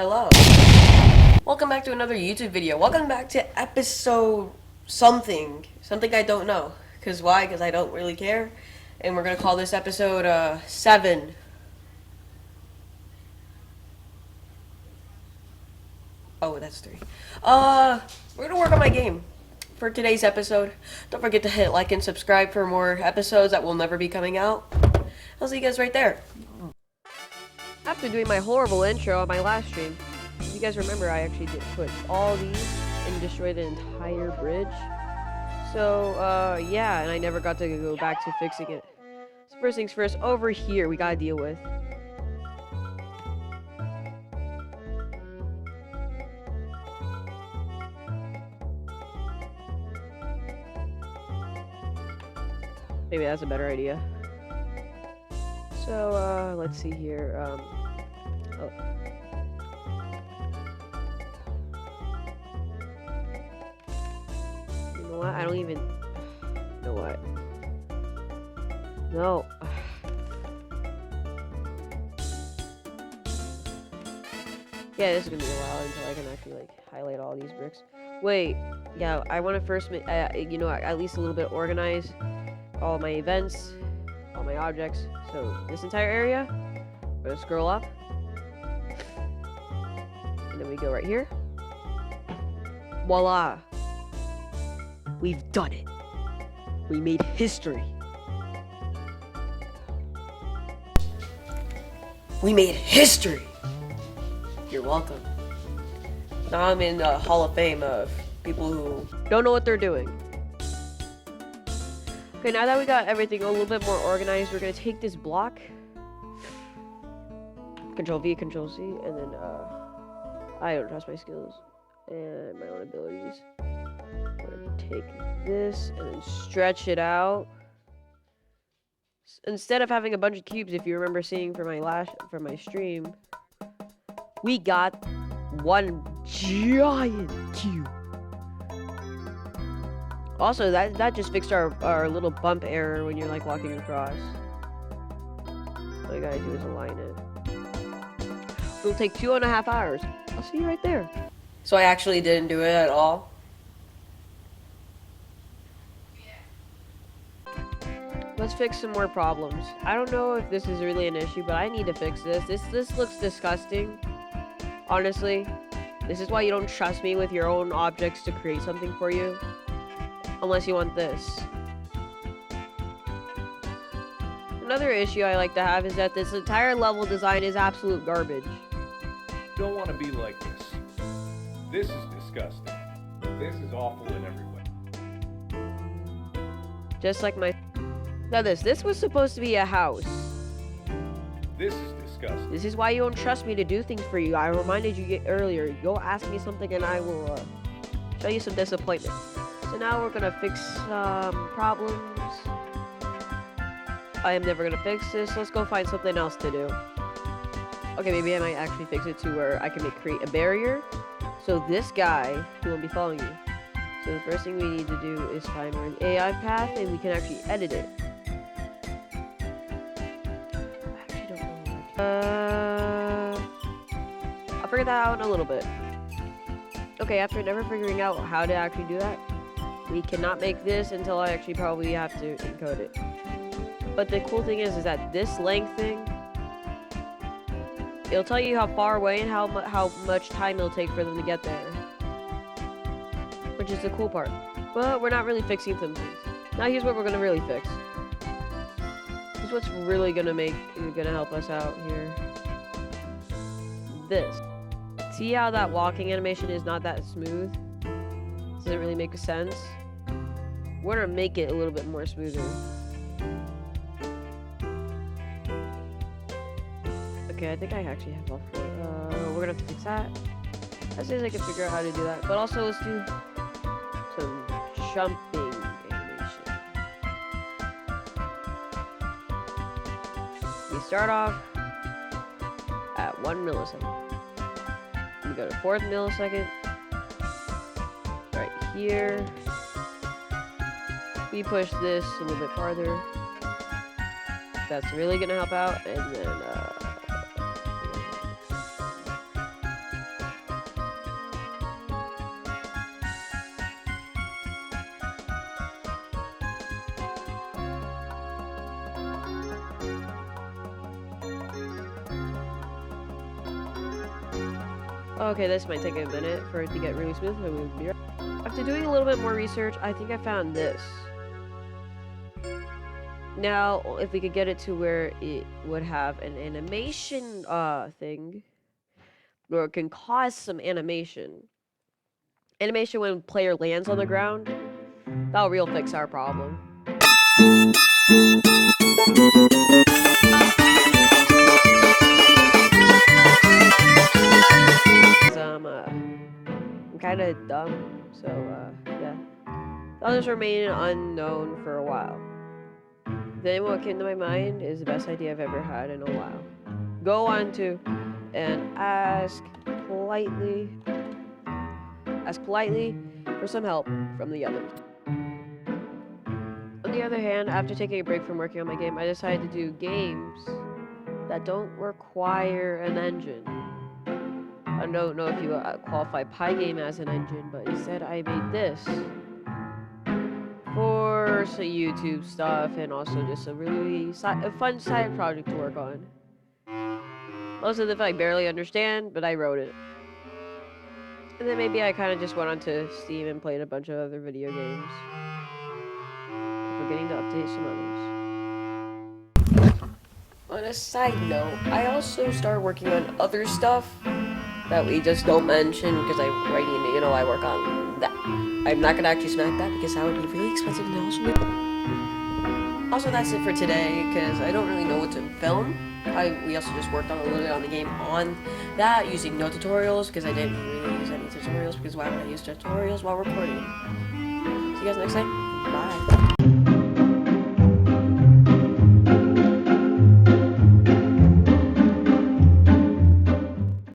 Hello. Welcome back to another YouTube video. Welcome back to episode something. Something I don't know. Because why? Because I don't really care. And we're going to call this episode 7. Oh, that's 3. We're going to work on my game for today's episode. Don't forget to hit like and subscribe for more episodes that will never be coming out. I'll see you guys right there. After doing my horrible intro on my last stream, if you guys remember, I actually did put all these and destroy the entire bridge. So, yeah, and I never got to go back to fixing it. So first things first, over here, we gotta deal with. Maybe that's a better idea. So, let's see here, oh. You know what? I don't even... You know what? No. Yeah, this is gonna be a while until I can actually, like, highlight all these bricks. Wait. Yeah, I want to first, you know, at least a little bit organize all my events, all my objects. So, this entire area, we're gonna scroll up. And then we go right here. Voila! We've done it. We made history. We made history! You're welcome. Now I'm in the Hall of Fame of people who don't know what they're doing. Okay, now that we got everything a little bit more organized, we're gonna take this block. Control V, Control C, and then, I don't trust my skills and my own abilities. I'm gonna take this and then stretch it out. Instead of having a bunch of cubes, if you remember seeing from my stream, we got one giant cube. Also, that just fixed our little bump error when you're like walking across. All you gotta do is align it. It'll take 2.5 hours. I'll see you right there. So I actually didn't do it at all. Let's fix some more problems. I don't know if this is really an issue, but I need to fix this. This looks disgusting. Honestly, this is why you don't trust me with your own objects to create something for you. Unless you want this. Another issue I like to have is that this entire level design is absolute garbage. Don't want to be like this. This is disgusting. This is awful in every way. Just like my... Now this was supposed to be a house. This is disgusting. This is why you don't trust me to do things for you. I reminded you earlier. Go ask me something and I will show you some disappointment. So now we're gonna fix some problems. I am never gonna fix this. Let's go find something else to do. Okay, maybe I might actually fix it to where I can create a barrier. So this guy, he won't be following you. So the first thing we need to do is find an AI path and we can actually edit it. I actually don't know. I'll figure that out in a little bit. Okay, after never figuring out how to actually do that, we cannot make this until I actually probably have to encode it. But the cool thing is that this length thing, it'll tell you how far away and how much time it'll take for them to get there. Which is the cool part. But we're not really fixing some things. Now here's what we're gonna really fix. This is what's really gonna help us out here. This. See how that walking animation is not that smooth? Doesn't really make sense. We're gonna make it a little bit more smoother. Okay, I think I actually have all 4. We're gonna have to fix that. As soon as I can figure out how to do that. But also, let's do some jumping animation. We start off at 1 millisecond. We go to 4th millisecond. Right here. We push this a little bit farther. That's really gonna help out. And then, Okay, this might take a minute for it to get really smooth. So we'll be right. After doing a little bit more research, I think I found this. Now, if we could get it to where it would have an animation thing, or it can cause some animation. Animation when player lands on the ground, that'll real fix our problem. I'm kind of dumb, so yeah. I'll just remain unknown for a while. Then what came to my mind is the best idea I've ever had in a while. Go on to and ask politely for some help from the others. On the other hand, after taking a break from working on my game, I decided to do games that don't require an engine. I don't know if you qualify Pygame as an engine, but instead I made this for some YouTube stuff and also just a really fun side project to work on. Most of the I barely understand, but I wrote it. And then maybe I kind of just went onto Steam and played a bunch of other video games. Forgetting to update some others. On a side note, I also started working on other stuff that we just don't mention because I work on that. I'm not gonna actually smack that because that would be really expensive and also that's it for today because I don't really know what to film. We also just worked on a little bit on the game on that using no tutorials because I didn't really use any tutorials because why would I use tutorials while recording? See you guys next time. Bye.